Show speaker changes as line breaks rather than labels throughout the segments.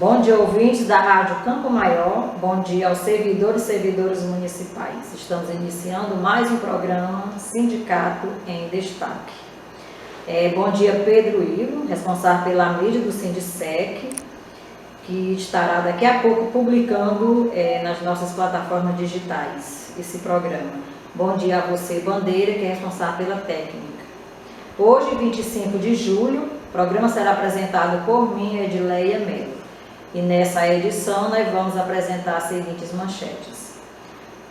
Bom dia, ouvintes da Rádio Campo Maior. Bom dia aos servidores e servidoras municipais. Estamos iniciando mais um programa Sindicato em Destaque. Bom dia, Pedro Ivo, responsável pela mídia do Sindicec, que estará daqui a pouco publicando nas nossas plataformas digitais esse programa. Bom dia a você, Bandeira, que é responsável pela técnica. Hoje, 25 de julho, o programa será apresentado por mim, Edileia Melo. E nessa edição nós vamos apresentar as seguintes manchetes.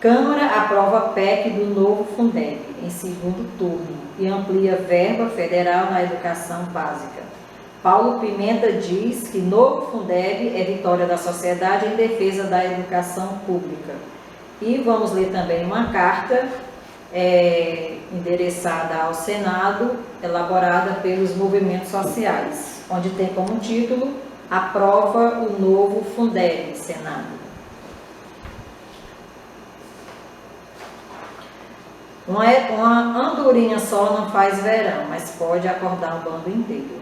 Câmara aprova PEC do novo Fundeb em segundo turno e amplia verba federal na educação básica. Paulo Pimenta diz que novo Fundeb é vitória da sociedade em defesa da educação pública. E vamos ler também uma carta endereçada ao Senado, elaborada pelos movimentos sociais, onde tem como título: aprova o novo Fundeb, Senado. Uma andorinha só não faz verão, mas pode acordar um bando inteiro.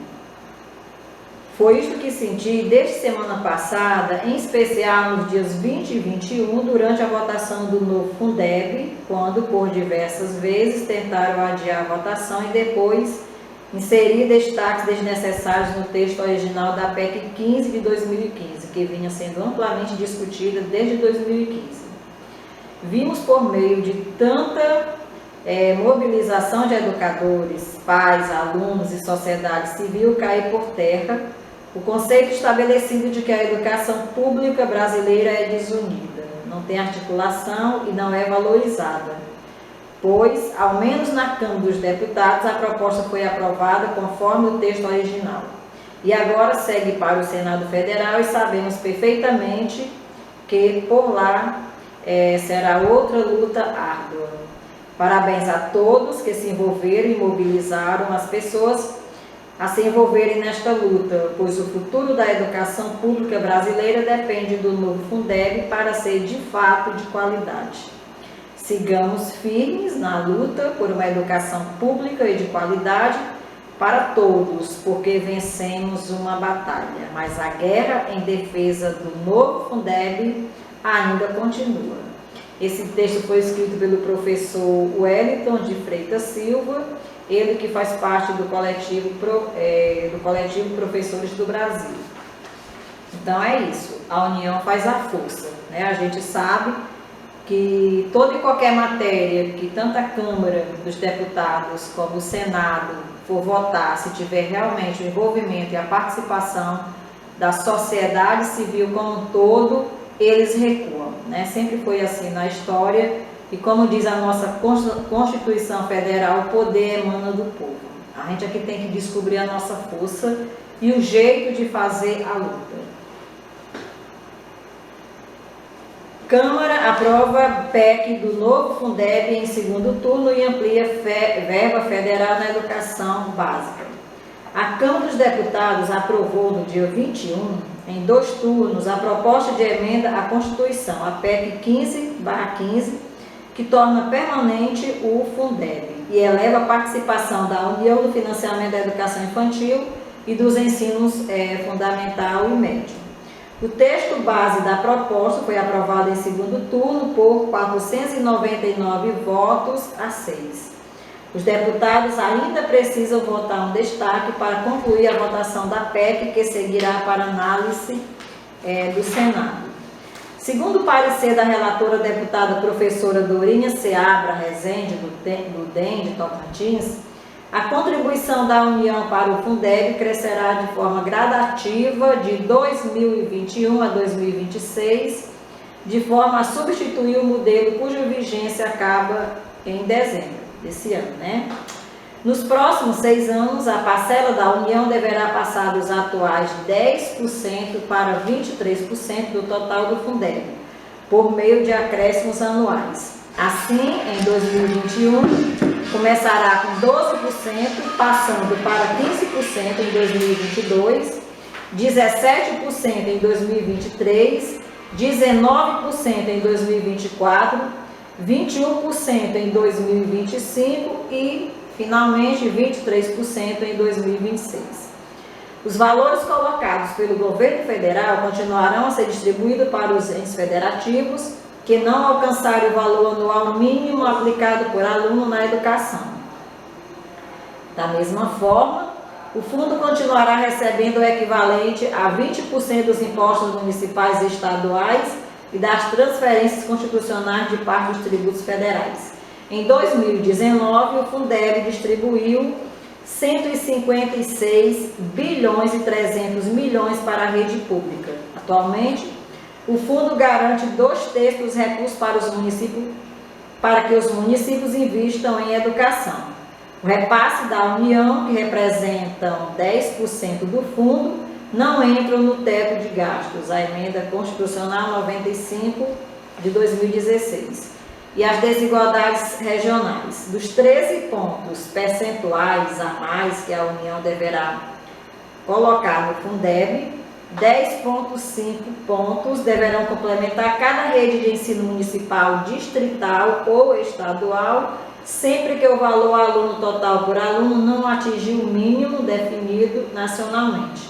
Foi isto que senti desde semana passada, em especial nos dias 20 e 21, durante a votação do novo Fundeb, quando por diversas vezes tentaram adiar a votação e depois inserir destaques desnecessários no texto original da PEC 15 de 2015, que vinha sendo amplamente discutida desde 2015. Vimos por meio de tanta mobilização de educadores, pais, alunos e sociedade civil cair por terra o conceito estabelecido de que a educação pública brasileira é desunida, não tem articulação e não é valorizada. Pois, ao menos na Câmara dos Deputados, a proposta foi aprovada conforme o texto original. E agora segue para o Senado Federal e sabemos perfeitamente que por lá será outra luta árdua. Parabéns a todos que se envolveram e mobilizaram as pessoas a se envolverem nesta luta, pois o futuro da educação pública brasileira depende do novo Fundeb para ser de fato de qualidade. Sigamos firmes na luta por uma educação pública e de qualidade para todos, porque vencemos uma batalha, mas a guerra em defesa do novo Fundeb ainda continua. Esse texto foi escrito pelo professor Wellington de Freitas Silva, ele que faz parte do coletivo Professores do Brasil. Então é isso, a união faz a força, né? A gente sabe que toda e qualquer matéria que tanto a Câmara dos Deputados como o Senado for votar, se tiver realmente o envolvimento e a participação da sociedade civil como um todo, eles recuam, né? Sempre foi assim na história e, como diz a nossa Constituição Federal, o poder emana do povo. A gente aqui tem que descobrir a nossa força e o jeito de fazer a luta. Câmara aprova PEC do novo Fundeb em segundo turno e amplia verba federal na educação básica. A Câmara dos Deputados aprovou no dia 21, em 2 turnos, a proposta de emenda à Constituição, a PEC 15/15, que torna permanente o Fundeb e eleva a participação da União no financiamento da educação infantil e dos ensinos fundamental e médio. O texto base da proposta foi aprovado em segundo turno por 499 votos a 6. Os deputados ainda precisam votar um destaque para concluir a votação da PEC, que seguirá para análise do Senado. Segundo o parecer da relatora deputada professora Dorinha Seabra Rezende, do DEM de Tocantins, a contribuição da União para o Fundeb crescerá de forma gradativa de 2021 a 2026, de forma a substituir o modelo cuja vigência acaba em dezembro desse ano, né? Nos próximos 6 anos, a parcela da União deverá passar dos atuais 10% para 23% do total do Fundeb, por meio de acréscimos anuais. Assim, em 2021, começará com 12%, passando para 15% em 2022, 17% em 2023, 19% em 2024, 21% em 2025 e, finalmente, 23% em 2026. Os valores colocados pelo governo federal continuarão a ser distribuídos para os entes federativos que não alcançarem o valor anual mínimo aplicado por aluno na educação. Da mesma forma, o fundo continuará recebendo o equivalente a 20% dos impostos municipais e estaduais e das transferências constitucionais de parte dos tributos federais. Em 2019, o Fundeb distribuiu 156 bilhões e 300 milhões para a rede pública. Atualmente, o fundo garante 2/3 dos recursos para os municípios, para que os municípios invistam em educação. O repasse da União, que representam 10% do fundo, não entram no teto de gastos, a emenda constitucional 95 de 2016. E as desigualdades regionais. Dos 13 pontos percentuais a mais que a União deverá colocar no Fundeb, 10,5 pontos deverão complementar cada rede de ensino municipal, distrital ou estadual, sempre que o valor aluno total por aluno não atingir o mínimo definido nacionalmente.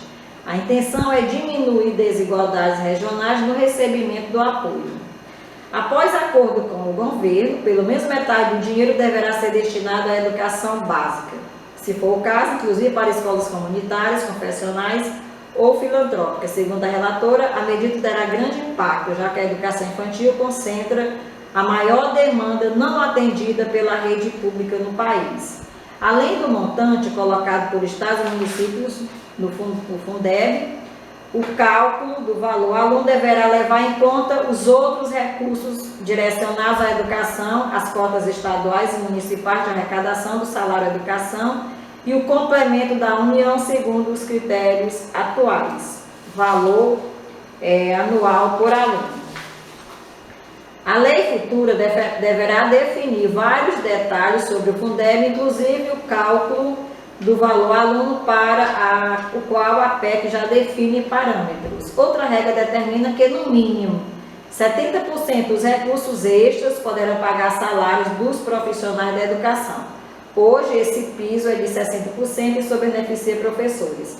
A intenção é diminuir desigualdades regionais no recebimento do apoio. Após acordo com o governo, pelo menos metade do dinheiro deverá ser destinado à educação básica, se for o caso, inclusive para escolas comunitárias, confessionais ou filantrópicas. Segundo a relatora, a medida terá grande impacto, já que a educação infantil concentra a maior demanda não atendida pela rede pública no país. Além do montante colocado por estados e municípios no Fundeb, o cálculo do valor aluno deverá levar em conta os outros recursos direcionados à educação, as cotas estaduais e municipais de arrecadação do salário à educação e o complemento da União segundo os critérios atuais, valor anual por aluno. A lei futura deverá definir vários detalhes sobre o Fundeb, inclusive o cálculo do valor aluno para o qual a PEC já define parâmetros. Outra regra determina que, no mínimo, 70% dos recursos extras poderão pagar salários dos profissionais da educação. Hoje, esse piso é de 60% e só beneficia professores.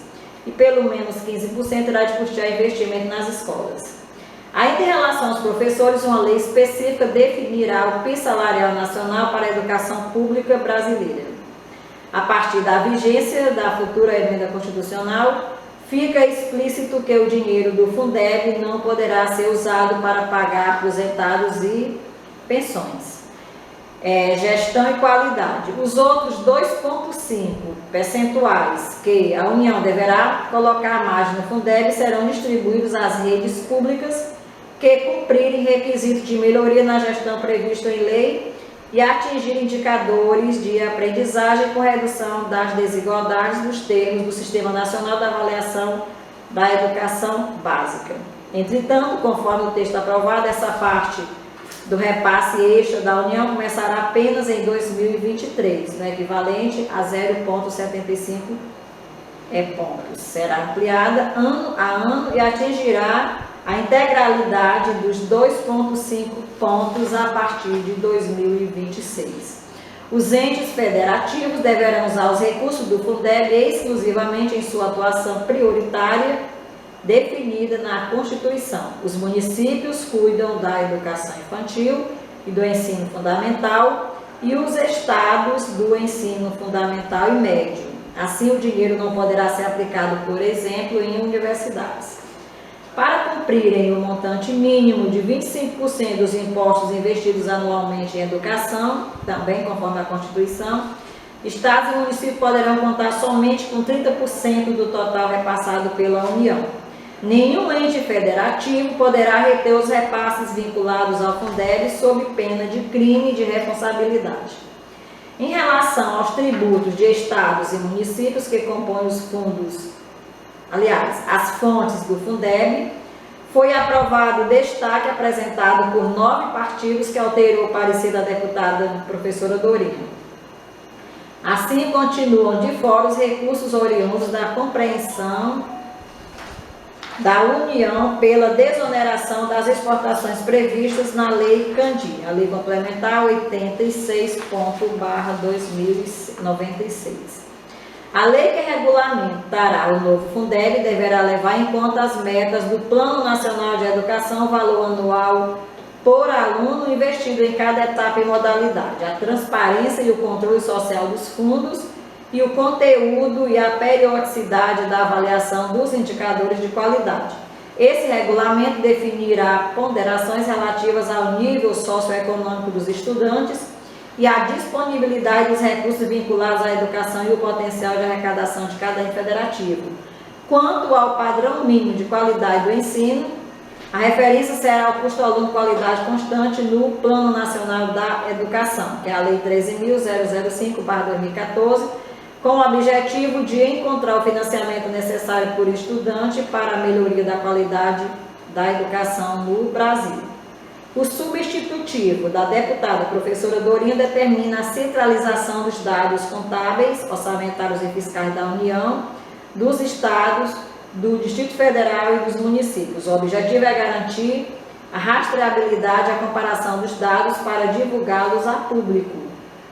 E pelo menos 15% irá de custear investimento nas escolas. Ainda em relação aos professores, uma lei específica definirá o piso salarial nacional para a educação pública brasileira. A partir da vigência da futura emenda constitucional, fica explícito que o dinheiro do Fundeb não poderá ser usado para pagar aposentados e pensões. Gestão e qualidade. Os outros 2,5 percentuais que a União deverá colocar à margem no Fundeb serão distribuídos às redes públicas que cumprirem requisitos de melhoria na gestão prevista em lei e atingir indicadores de aprendizagem com redução das desigualdades dos termos do Sistema Nacional de Avaliação da Educação Básica. Entretanto, conforme o texto aprovado, essa parte do repasse extra da União começará apenas em 2023, no equivalente a 0,75 pontos. Será ampliada ano a ano e atingirá a integralidade dos 2,5 pontos a partir de 2026. Os entes federativos deverão usar os recursos do Fundeb exclusivamente em sua atuação prioritária definida na Constituição. Os municípios cuidam da educação infantil e do ensino fundamental e os estados do ensino fundamental e médio. Assim, o dinheiro não poderá ser aplicado, por exemplo, em universidades. Para cumprirem o montante mínimo de 25% dos impostos investidos anualmente em educação, também conforme a Constituição, estados e municípios poderão contar somente com 30% do total repassado pela União. Nenhum ente federativo poderá reter os repasses vinculados ao Fundeb sob pena de crime de responsabilidade. Em relação aos tributos de estados e municípios que compõem os fundos, as fontes do Fundeb, foi aprovado o destaque apresentado por 9 partidos que alterou o parecer da deputada professora Dorina. Assim, continuam de fora os recursos oriundos da compreensão da União pela desoneração das exportações previstas na Lei Candir, a Lei Complementar 86./2096. A lei que regulamentará o novo Fundeb deverá levar em conta as metas do Plano Nacional de Educação, valor anual por aluno investido em cada etapa e modalidade, a transparência e o controle social dos fundos e o conteúdo e a periodicidade da avaliação dos indicadores de qualidade. Esse regulamento definirá ponderações relativas ao nível socioeconômico dos estudantes e a disponibilidade dos recursos vinculados à educação e o potencial de arrecadação de cada ente federativo. Quanto ao padrão mínimo de qualidade do ensino, a referência será o custo aluno qualidade constante no Plano Nacional da Educação, que é a Lei 13.005/2014, com o objetivo de encontrar o financiamento necessário por estudante para a melhoria da qualidade da educação no Brasil. O substitutivo da deputada professora Dorinha determina a centralização dos dados contábeis, orçamentários e fiscais da União, dos estados, do Distrito Federal e dos municípios. O objetivo é garantir a rastreabilidade e a comparação dos dados para divulgá-los a público.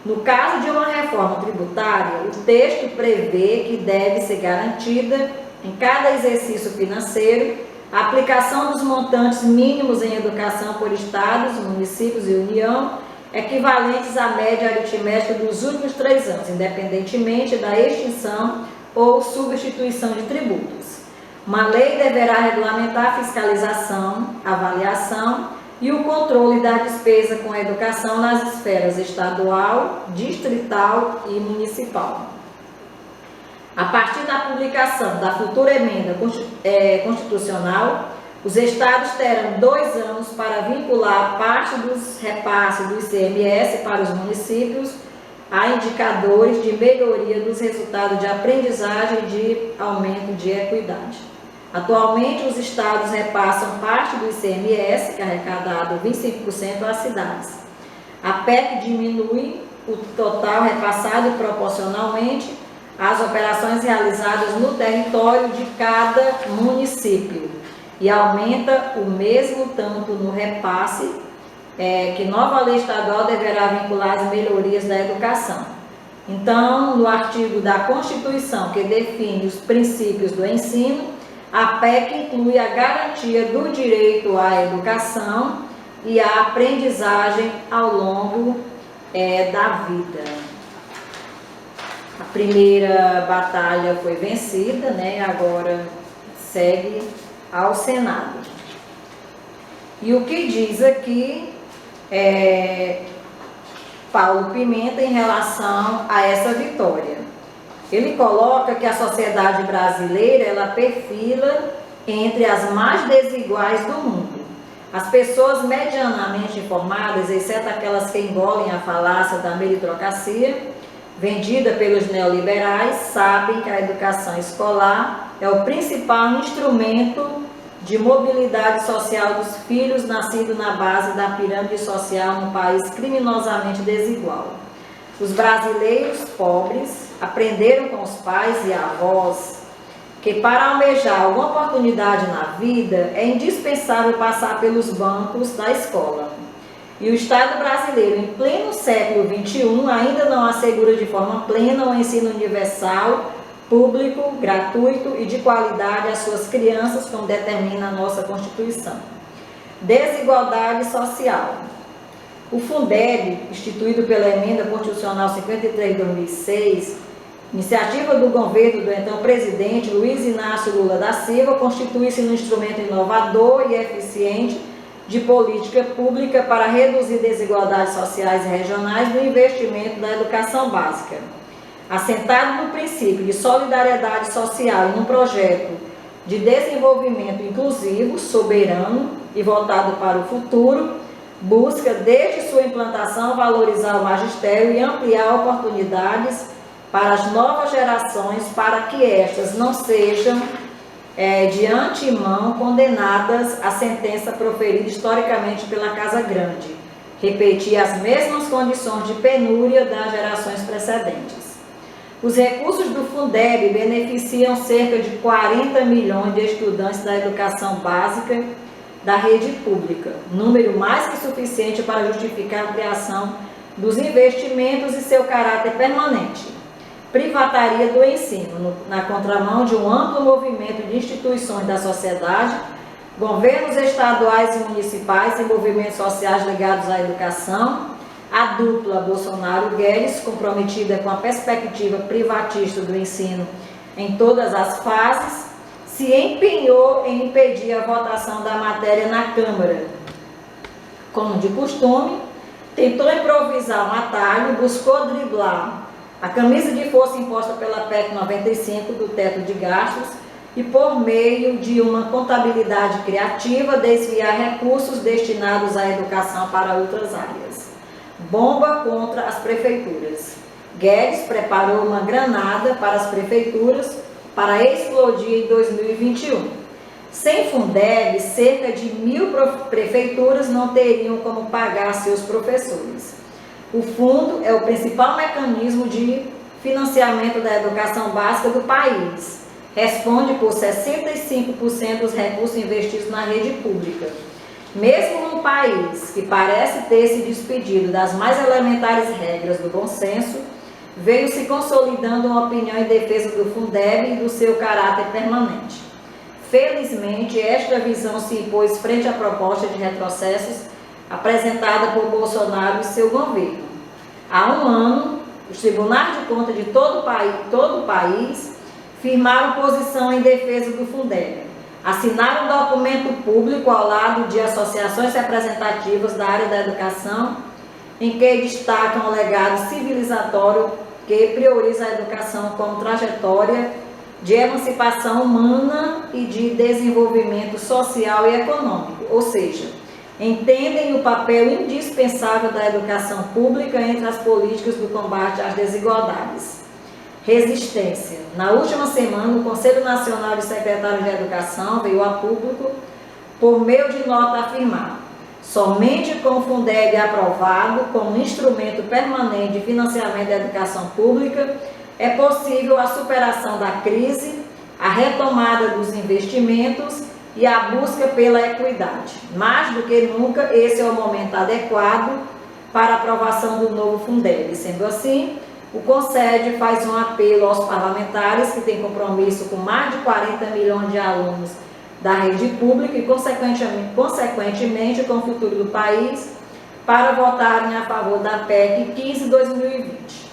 No caso de uma reforma tributária, o texto prevê que deve ser garantida, em cada exercício financeiro, a aplicação dos montantes mínimos em educação por estados, municípios e União, equivalentes à média aritmética dos últimos 3 anos, independentemente da extinção ou substituição de tributos. Uma lei deverá regulamentar a fiscalização, avaliação e o controle da despesa com a educação nas esferas estadual, distrital e municipal. A partir da publicação da futura emenda constitucional, os estados terão 2 anos para vincular parte dos repasses do ICMS para os municípios a indicadores de melhoria dos resultados de aprendizagem e de aumento de equidade. Atualmente, os estados repassam parte do ICMS, que é arrecadado 25%, às cidades. A PEC diminui o total repassado proporcionalmente às operações realizadas no território de cada município e aumenta o mesmo tanto no repasse, que nova lei estadual deverá vincular as melhorias da educação. Então, no artigo da Constituição que define os princípios do ensino, a PEC inclui a garantia do direito à educação e à aprendizagem ao longo da vida. A primeira batalha foi vencida, agora segue ao Senado. E o que diz aqui Paulo Pimenta em relação a essa vitória? Ele coloca que a sociedade brasileira, ela perfila entre as mais desiguais do mundo. As pessoas medianamente informadas, exceto aquelas que engolem a falácia da meritocracia, vendida pelos neoliberais, sabem que a educação escolar é o principal instrumento de mobilidade social dos filhos nascidos na base da pirâmide social num país criminosamente desigual. Os brasileiros pobres aprenderam com os pais e avós que para almejar alguma oportunidade na vida é indispensável passar pelos bancos da escola. E o Estado brasileiro, em pleno século XXI, ainda não assegura de forma plena o ensino universal, público, gratuito e de qualidade às suas crianças, como determina a nossa Constituição. Desigualdade social. O Fundeb, instituído pela Emenda Constitucional 53 de 2006, iniciativa do governo do então presidente Luiz Inácio Lula da Silva, constitui-se num instrumento inovador e eficiente de política pública para reduzir desigualdades sociais e regionais no investimento da educação básica. Assentado no princípio de solidariedade social e num projeto de desenvolvimento inclusivo, soberano e voltado para o futuro, busca, desde sua implantação, valorizar o magistério e ampliar oportunidades para as novas gerações, para que estas não sejam de antemão condenadas à sentença proferida historicamente pela Casa Grande, repetir as mesmas condições de penúria das gerações precedentes. Os recursos do Fundeb beneficiam cerca de 40 milhões de estudantes da educação básica da rede pública, número mais que suficiente para justificar a ampliação dos investimentos e seu caráter permanente. privataria do ensino, na contramão de um amplo movimento de instituições da sociedade, governos estaduais e municipais e movimentos sociais ligados à educação. A dupla Bolsonaro-Guedes, comprometida com a perspectiva privatista do ensino em todas as fases, se empenhou em impedir a votação da matéria na Câmara. Como de costume, tentou improvisar um atalho, buscou driblar a camisa de força imposta pela PEC 95 do teto de gastos e, por meio de uma contabilidade criativa, desviar recursos destinados à educação para outras áreas. Bomba contra as prefeituras. Guedes preparou uma granada para as prefeituras para explodir em 2021. Sem Fundeb, cerca de 1.000 prefeituras não teriam como pagar seus professores. O fundo é o principal mecanismo de financiamento da educação básica do país. Responde por 65% dos recursos investidos na rede pública. Mesmo num país que parece ter se despedido das mais elementares regras do bom senso, veio se consolidando uma opinião em defesa do Fundeb e do seu caráter permanente. Felizmente, esta visão se impôs frente à proposta de retrocessos apresentada por Bolsonaro e seu governo. Há um ano, os tribunais de contas de todo o país firmaram posição em defesa do Fundeb. Assinaram um documento público ao lado de associações representativas da área da educação, em que destacam o legado civilizatório que prioriza a educação como trajetória de emancipação humana e de desenvolvimento social e econômico, ou seja, entendem o papel indispensável da educação pública entre as políticas do combate às desigualdades. Resistência. Na última semana, o Conselho Nacional de Secretários de Educação veio a público, por meio de nota, afirmar: somente com o Fundeb aprovado como instrumento permanente de financiamento da educação pública é possível a superação da crise, a retomada dos investimentos e a busca pela equidade. Mais do que nunca, esse é o momento adequado para a aprovação do novo Fundeb. Sendo assim, o CONSED faz um apelo aos parlamentares que têm compromisso com mais de 40 milhões de alunos da rede pública e, consequentemente, com o futuro do país, para votarem a favor da PEC 15/2020.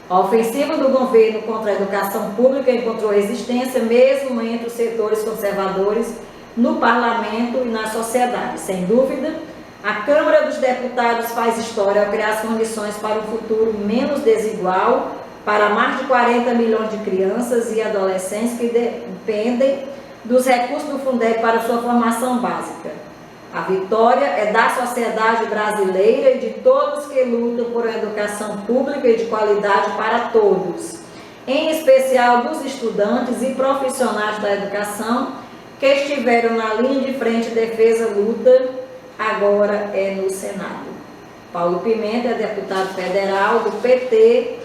A ofensiva do governo contra a educação pública encontrou resistência mesmo entre os setores conservadores no parlamento e na sociedade. Sem dúvida, a Câmara dos Deputados faz história ao criar as condições para um futuro menos desigual para mais de 40 milhões de crianças e adolescentes que dependem dos recursos do Fundeb para sua formação básica. A vitória é da sociedade brasileira e de todos que lutam por uma educação pública e de qualidade para todos, em especial dos estudantes e profissionais da educação que estiveram na linha de frente de defesa luta, agora é no Senado. Paulo Pimenta é deputado federal do PT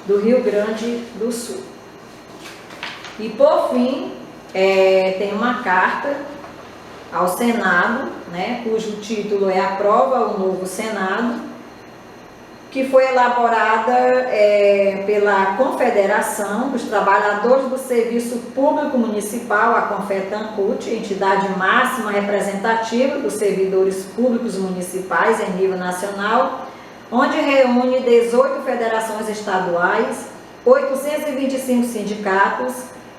do Rio Grande do Sul. E por fim, tem uma carta ao Senado, cujo título é Aprova o Novo Senado, que foi elaborada pela Confederação dos Trabalhadores do Serviço Público Municipal, a Confetancut, entidade máxima representativa dos servidores públicos municipais em nível nacional, onde reúne 18 federações estaduais, 825 sindicatos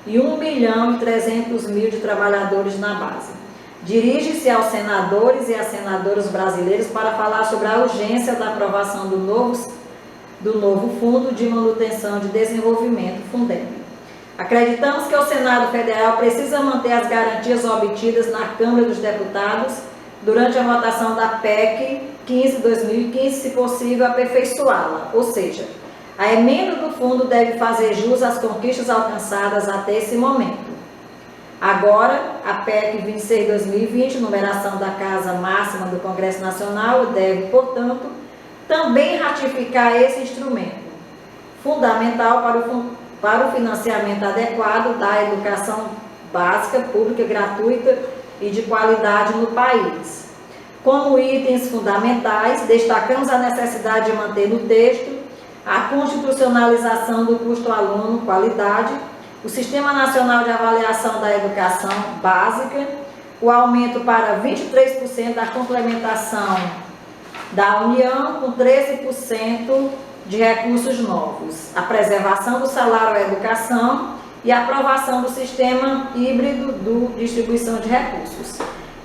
e 1.300.000 de trabalhadores na base. Dirige-se aos senadores e às senadoras brasileiros para falar sobre a urgência da aprovação do novo Fundo de Manutenção de Desenvolvimento, Fundeb. Acreditamos que o Senado Federal precisa manter as garantias obtidas na Câmara dos Deputados durante a votação da PEC 15/2015, se possível aperfeiçoá-la, ou seja, a emenda do fundo deve fazer jus às conquistas alcançadas até esse momento. Agora, a PEC 26/2020, numeração da Casa Máxima do Congresso Nacional, deve, portanto, também ratificar esse instrumento, fundamental para o financiamento adequado da educação básica, pública, gratuita e de qualidade no país. Como itens fundamentais, destacamos a necessidade de manter no texto a constitucionalização do custo aluno, qualidade, o Sistema Nacional de Avaliação da Educação Básica, o aumento para 23% da complementação da União, com 13% de recursos novos, a preservação do salário à educação e a aprovação do sistema híbrido de distribuição de recursos.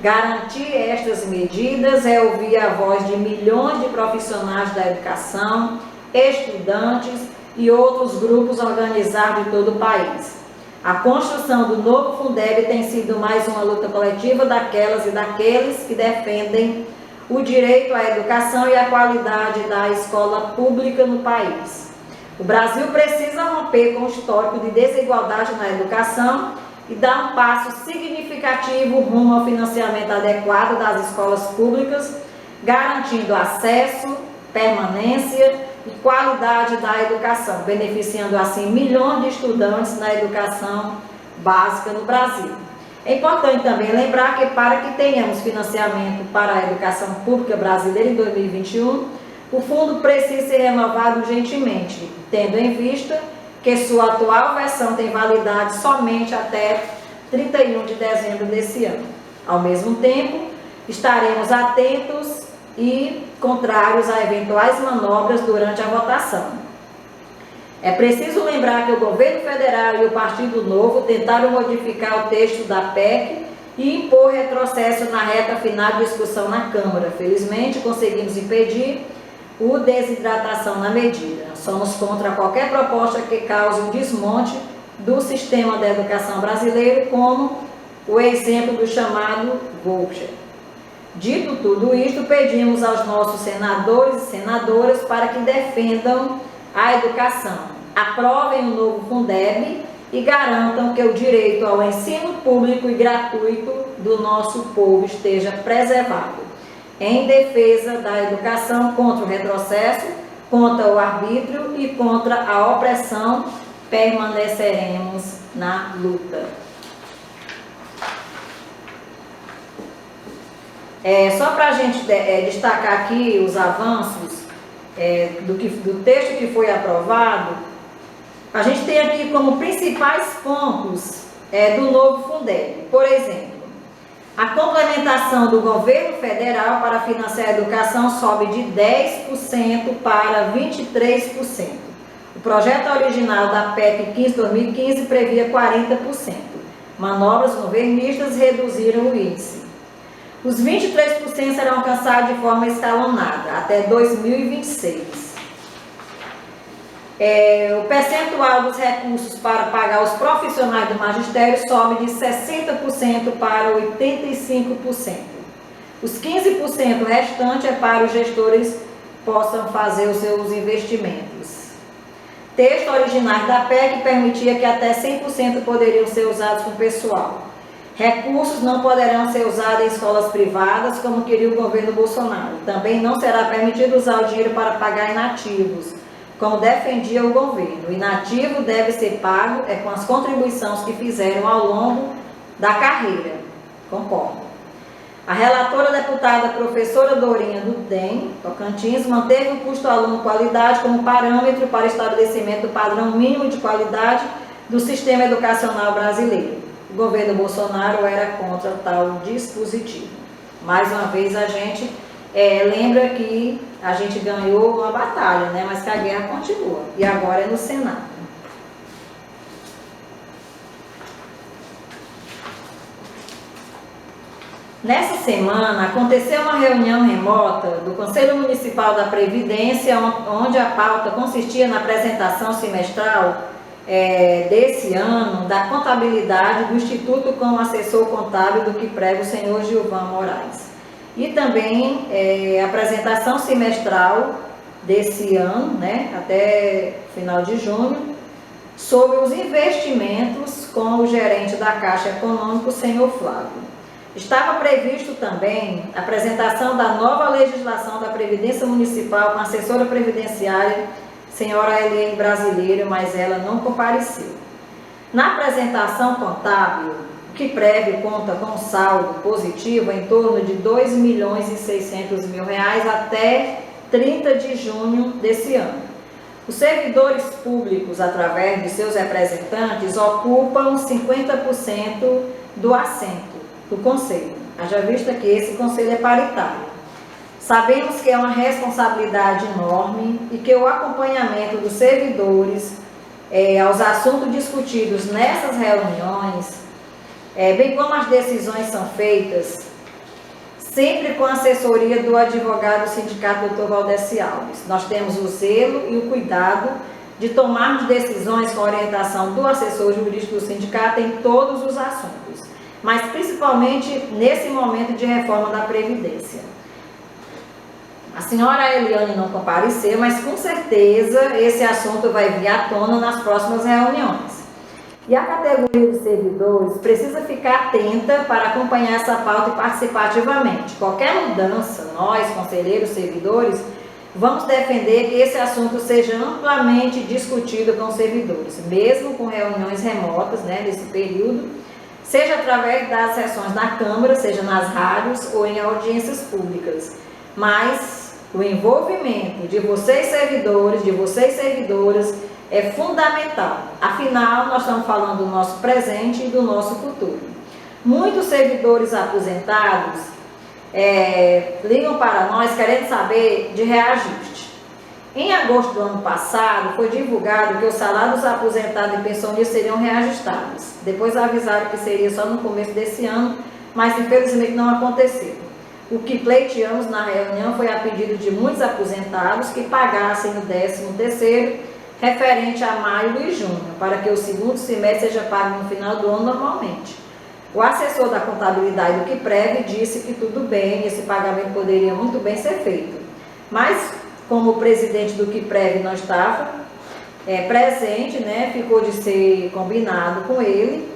Garantir estas medidas é ouvir a voz de milhões de profissionais da educação, estudantes e outros grupos organizados de todo o país. A construção do novo Fundeb tem sido mais uma luta coletiva daquelas e daqueles que defendem o direito à educação e à qualidade da escola pública no país. O Brasil precisa romper com o histórico de desigualdade na educação e dar um passo significativo rumo ao financiamento adequado das escolas públicas, garantindo acesso, permanência e qualidade da educação, beneficiando assim milhões de estudantes na educação básica no Brasil. É importante também lembrar que para que tenhamos financiamento para a educação pública brasileira em 2021, o fundo precisa ser renovado urgentemente, tendo em vista que sua atual versão tem validade somente até 31 de dezembro desse ano. Ao mesmo tempo, estaremos atentos e contrários a eventuais manobras durante a votação. É preciso lembrar que o governo federal e o Partido Novo tentaram modificar o texto da PEC e impor retrocesso na reta final de discussão na Câmara. Felizmente, conseguimos impedir a desidratação na medida. Somos contra qualquer proposta que cause um desmonte do sistema da educação brasileiro, como o exemplo do chamado voucher. Dito tudo isto, pedimos aos nossos senadores e senadoras para que defendam a educação, aprovem o novo Fundeb e garantam que o direito ao ensino público e gratuito do nosso povo esteja preservado, em defesa da educação, contra o retrocesso, contra o arbítrio e contra a opressão. Permaneceremos na luta. Só para a gente destacar aqui os avanços do texto que foi aprovado, a gente tem aqui como principais pontos do novo Fundeb. Por exemplo, a complementação do governo federal para financiar a educação sobe de 10% para 23%. O projeto original da PEC 15/2015 previa 40%. Manobras governistas reduziram o índice. Os 23% serão alcançados de forma escalonada até 2026. O percentual dos recursos para pagar os profissionais do magistério sobe de 60% para 85%. Os 15% restante é para os gestores possam fazer os seus investimentos. Texto original da PEC permitia que até 100% poderiam ser usados com pessoal. Recursos não poderão ser usados em escolas privadas, como queria o governo Bolsonaro. Também não será permitido usar o dinheiro para pagar inativos, como defendia o governo. O inativo deve ser pago com as contribuições que fizeram ao longo da carreira. Concordo. A relatora deputada professora Dorinha do DEM, Tocantins, manteve o custo aluno qualidade como parâmetro para estabelecimento do padrão mínimo de qualidade do sistema educacional brasileiro. O governo Bolsonaro era contra tal dispositivo. Mais uma vez a gente lembra que a gente ganhou uma batalha, né? Mas que a guerra continua. E agora é no Senado. Nessa semana aconteceu uma reunião remota do Conselho Municipal da Previdência, onde a pauta consistia na apresentação semestral desse ano da contabilidade do Instituto como assessor contábil do que prega o senhor Gilvan Moraes. E também a apresentação semestral desse ano, né, até final de junho, sobre os investimentos com o gerente da Caixa Econômica, o senhor Flávio. Estava previsto também a apresentação da nova legislação da Previdência Municipal com a assessora previdenciária, senhora Eliane Brasileiro, mas ela não compareceu. Na apresentação contábil, que prévio conta com saldo positivo em torno de R$ 2.600.000 até 30 de junho desse ano. Os servidores públicos, através de seus representantes, ocupam 50% do assento do Conselho. Haja vista que esse Conselho é paritário. Sabemos que é uma responsabilidade enorme e que o acompanhamento dos servidores aos assuntos discutidos nessas reuniões, bem como as decisões são feitas, sempre com a assessoria do advogado do sindicato Dr. Valdeci Alves. Nós temos o zelo e o cuidado de tomarmos decisões com orientação do assessor jurídico do sindicato em todos os assuntos, mas principalmente nesse momento de reforma da Previdência. A senhora Eliane não compareceu, mas com certeza esse assunto vai vir à tona nas próximas reuniões. E a categoria de servidores precisa ficar atenta para acompanhar essa pauta e participar ativamente. Qualquer mudança, nós, conselheiros, servidores, vamos defender que esse assunto seja amplamente discutido com os servidores, mesmo com reuniões remotas, nesse período, seja através das sessões na Câmara, seja nas rádios ou em audiências públicas. Mas o envolvimento de vocês, servidores, de vocês, servidoras, é fundamental. Afinal, nós estamos falando do nosso presente e do nosso futuro. Muitos servidores aposentados ligam para nós querendo saber de reajuste. Em agosto do ano passado, foi divulgado que os salários dos aposentados e pensionistas seriam reajustados. Depois avisaram que seria só no começo desse ano, mas infelizmente não aconteceu. O que pleiteamos na reunião foi a pedido de muitos aposentados que pagassem o 13º referente a maio e junho, para que o segundo semestre seja pago no final do ano normalmente. O assessor da contabilidade do QUIPREV disse que tudo bem, esse pagamento poderia muito bem ser feito. Mas, como o presidente do QUIPREV não estava presente, ficou de ser combinado com ele,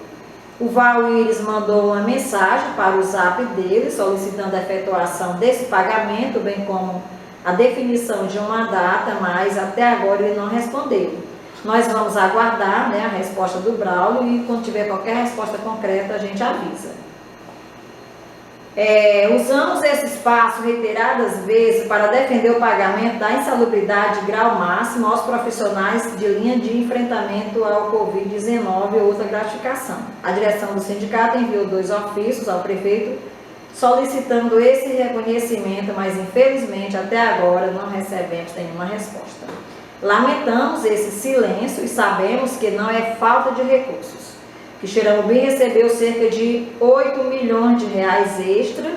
o Valires mandou uma mensagem para o zap dele, solicitando a efetuação desse pagamento, bem como a definição de uma data, mas até agora ele não respondeu. Nós vamos aguardar a resposta do Braulio e quando tiver qualquer resposta concreta a gente avisa. Usamos esse espaço reiteradas vezes para defender o pagamento da insalubridade de grau máximo aos profissionais de linha de enfrentamento ao Covid-19 ou outra gratificação. A direção do sindicato enviou 2 ofícios ao prefeito solicitando esse reconhecimento, mas infelizmente até agora não recebemos nenhuma resposta. Lamentamos esse silêncio e sabemos que não é falta de recursos. Que Xeramobim recebeu cerca de 8 milhões de reais extra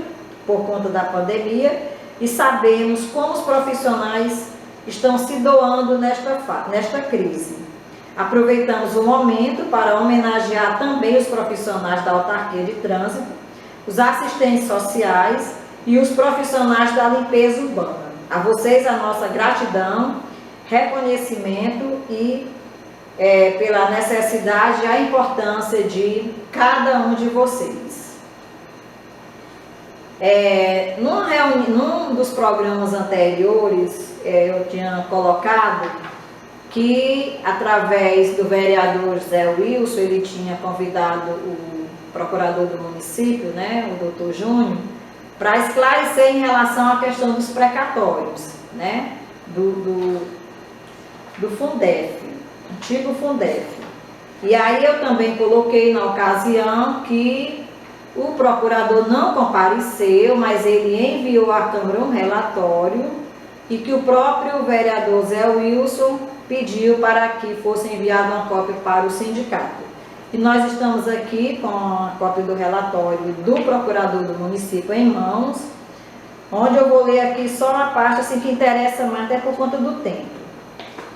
por conta da pandemia e sabemos como os profissionais estão se doando nesta crise. Aproveitamos o momento para homenagear também os profissionais da autarquia de trânsito, os assistentes sociais e os profissionais da limpeza urbana. A vocês a nossa gratidão, reconhecimento e pela necessidade e a importância de cada um de vocês. Num dos programas anteriores, eu tinha colocado que, através do vereador Zé Wilson, ele tinha convidado o procurador do município, o doutor Júnior, para esclarecer em relação à questão dos precatórios, do Fundef, antigo Fundef. E aí eu também coloquei na ocasião que o procurador não compareceu, mas ele enviou à Câmara um relatório e que o próprio vereador Zé Wilson pediu para que fosse enviada uma cópia para o sindicato. E nós estamos aqui com a cópia do relatório do procurador do município em mãos, onde eu vou ler aqui só uma parte que interessa mais, até por conta do tempo.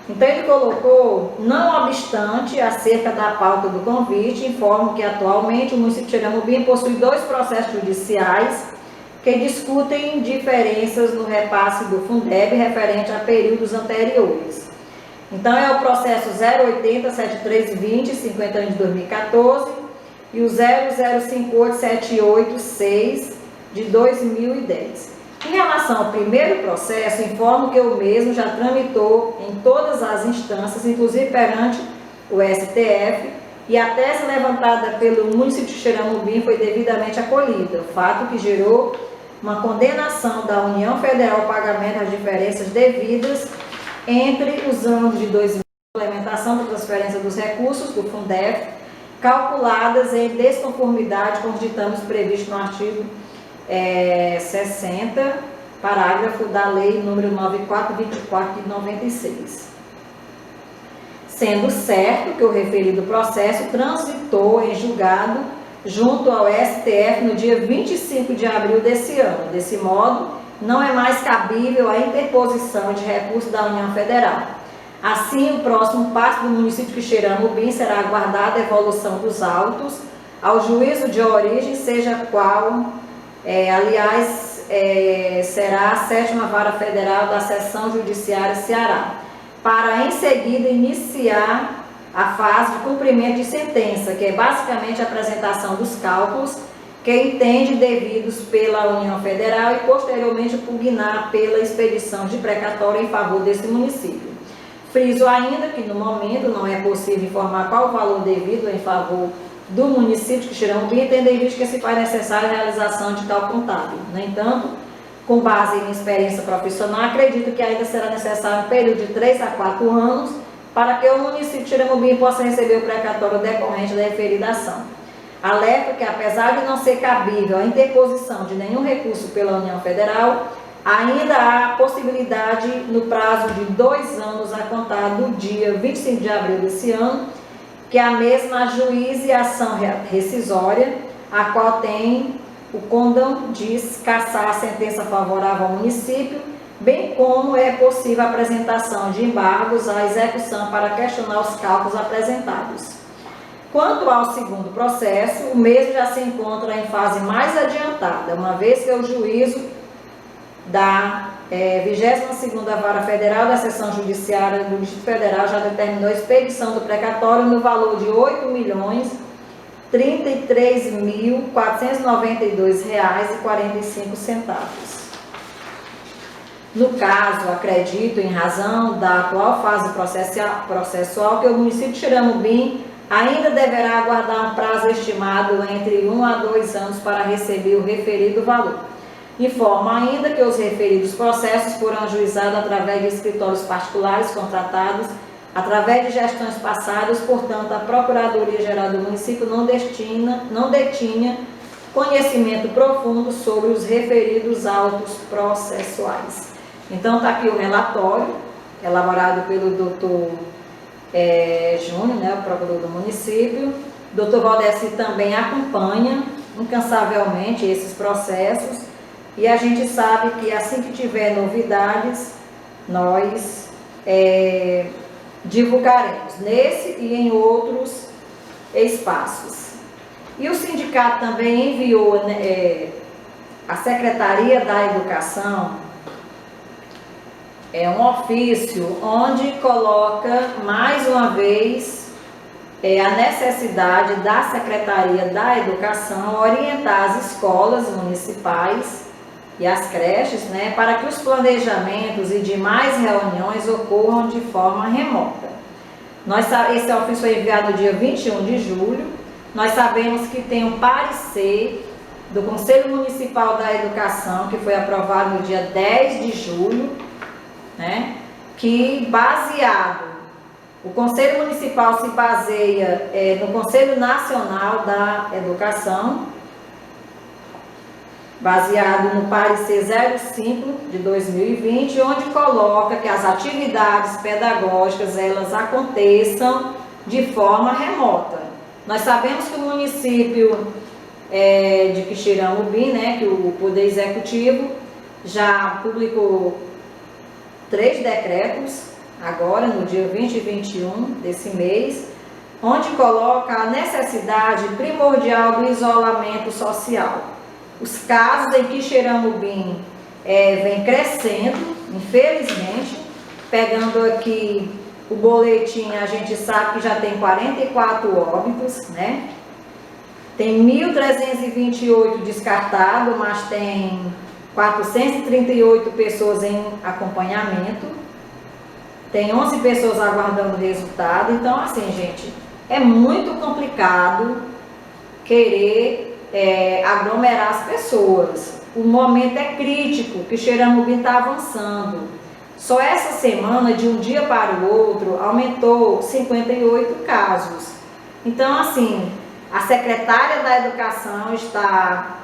Então ele colocou: não obstante, acerca da pauta do convite, informo que atualmente o município de Xeramobim possui 2 processos judiciais que discutem diferenças no repasse do Fundeb referente a períodos anteriores. Então é o processo 0807320, 50 anos de 2014, e o 0058786 de 2010. Em relação ao primeiro processo, informo que o mesmo já tramitou em todas as instâncias, inclusive perante o STF, e a tese levantada pelo município de Xeramobim foi devidamente acolhida, fato que gerou uma condenação da União Federal ao pagamento das diferenças devidas entre os anos de 2000, implementação da transferência dos recursos do Fundef, calculadas em desconformidade com os ditames previstos no artigo 60, parágrafo da Lei número 9424 de 96. Sendo certo que o referido processo transitou em julgado junto ao STF no dia 25 de abril desse ano. Desse modo, não é mais cabível a interposição de recurso da União Federal. Assim, o próximo passo do município de Quixeramobim será aguardar a devolução dos autos ao juízo de origem, seja qual, será a 7ª Vara Federal da Seção Judiciária Ceará, para em seguida iniciar a fase de cumprimento de sentença, que é basicamente a apresentação dos cálculos que entende devidos pela União Federal e posteriormente pugnar pela expedição de precatório em favor desse município. Friso ainda que no momento não é possível informar qual o valor devido em favor do município de Quixeramobim, tendo em vista que se faz necessária a realização de tal contábil. No entanto, com base em minha experiência profissional, acredito que ainda será necessário um período de 3 a 4 anos para que o município de Quixeramobim possa receber o precatório decorrente da referida ação. Alerto que, apesar de não ser cabível a interposição de nenhum recurso pela União Federal, ainda há possibilidade, no prazo de 2 anos a contar do dia 25 de abril desse ano, que a mesma ajuize a ação rescisória, a qual tem o condão de cassar a sentença favorável ao município, bem como é possível a apresentação de embargos à execução para questionar os cálculos apresentados. Quanto ao segundo processo, o mesmo já se encontra em fase mais adiantada, uma vez que o juízo da 22ª Vara Federal da Seção Judiciária do Distrito Federal já determinou a expedição do precatório no valor de R$ 8.033.492,45. No caso, acredito, em razão da atual fase processual, que o município de Quixeramobim ainda deverá aguardar um prazo estimado entre 1 a 2 anos para receber o referido valor. Informo ainda que os referidos processos foram ajuizados através de escritórios particulares contratados através de gestões passadas, portanto, a Procuradoria-Geral do município não detinha conhecimento profundo sobre os referidos autos processuais. Então, está aqui o relatório, elaborado pelo doutor Júnior, o procurador do município. O doutor Valdeci também acompanha incansavelmente esses processos e a gente sabe que assim que tiver novidades, nós divulgaremos nesse e em outros espaços. E o sindicato também enviou à Secretaria da Educação um ofício onde coloca mais uma vez a necessidade da Secretaria da Educação orientar as escolas municipais e as creches, para que os planejamentos e demais reuniões ocorram de forma remota. Esse ofício foi enviado no dia 21 de julho. Nós sabemos que tem um parecer do Conselho Municipal da Educação, que foi aprovado no dia 10 de julho, que o Conselho Municipal se baseia no Conselho Nacional da Educação, baseado no parecer 05 de 2020, onde coloca que as atividades pedagógicas elas aconteçam de forma remota. Nós sabemos que o município de Quixeramobim, que o Poder Executivo já publicou 3 decretos, agora no dia 20 e 21 desse mês, onde coloca a necessidade primordial do isolamento social. Os casos em Quixeramobim vem crescendo, infelizmente. Pegando aqui o boletim, a gente sabe que já tem 44 óbitos, Tem 1.328 descartados, mas tem 438 pessoas em acompanhamento. Tem 11 pessoas aguardando resultado. Então, assim, gente, é muito complicado querer aglomerar as pessoas. O momento é crítico, Quixeramobim está avançando. Só essa semana, de um dia para o outro, aumentou 58 casos. Então, assim, a secretária da Educação está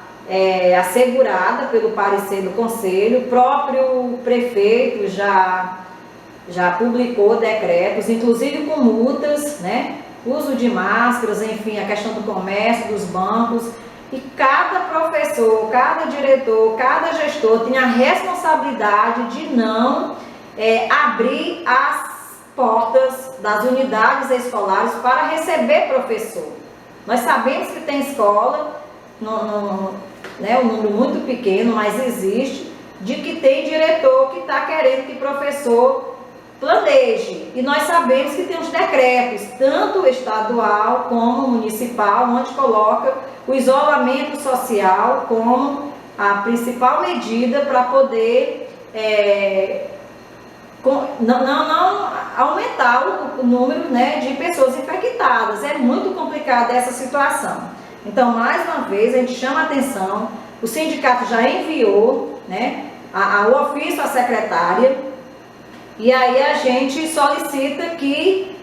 assegurada pelo parecer do Conselho, o próprio prefeito já publicou decretos, inclusive com multas, né? Uso de máscaras, enfim, a questão do comércio, dos bancos. E cada professor, cada diretor, cada gestor tem a responsabilidade de não abrir as portas das unidades escolares para receber professor. Nós sabemos que tem escola, um número muito pequeno, mas existe, de que tem diretor que está querendo que professor planeje. E nós sabemos que tem os decretos, tanto estadual como municipal, onde coloca o isolamento social como a principal medida para poder não aumentar o número, né, de pessoas infectadas. É muito complicada essa situação. Então, mais uma vez, a gente chama a atenção, o sindicato já enviou, né, o ofício à secretária, e aí a gente solicita que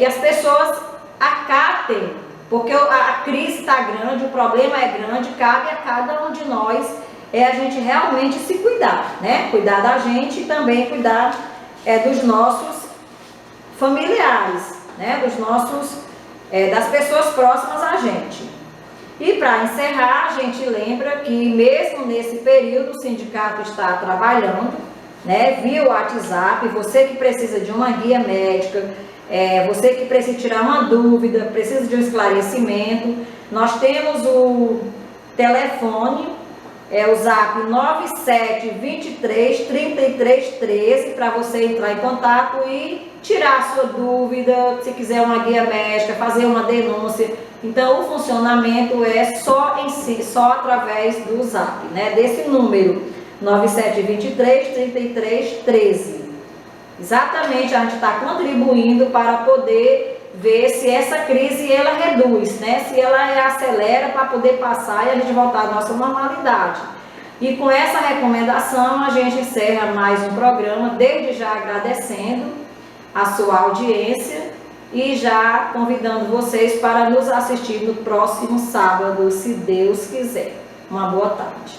as pessoas acatem, porque a crise está grande, o problema é grande, cabe a cada um de nós a gente realmente se cuidar, né? Cuidar da gente e também cuidar dos nossos familiares, né? Das pessoas próximas a gente. E para encerrar, a gente lembra que mesmo nesse período o sindicato está trabalhando, né, via WhatsApp. Você que precisa de uma guia médica, você que precisa tirar uma dúvida, precisa de um esclarecimento, nós temos o telefone, o zap 97233313 para você entrar em contato e tirar a sua dúvida, se quiser uma guia médica, fazer uma denúncia. Então o funcionamento é só através do zap, né, desse número 97233313. Exatamente, a gente está contribuindo para poder ver se essa crise ela reduz, né? Se ela acelera para poder passar e a gente voltar à nossa normalidade. E com essa recomendação a gente encerra mais um programa, desde já agradecendo a sua audiência e já convidando vocês para nos assistir no próximo sábado, se Deus quiser. Uma boa tarde.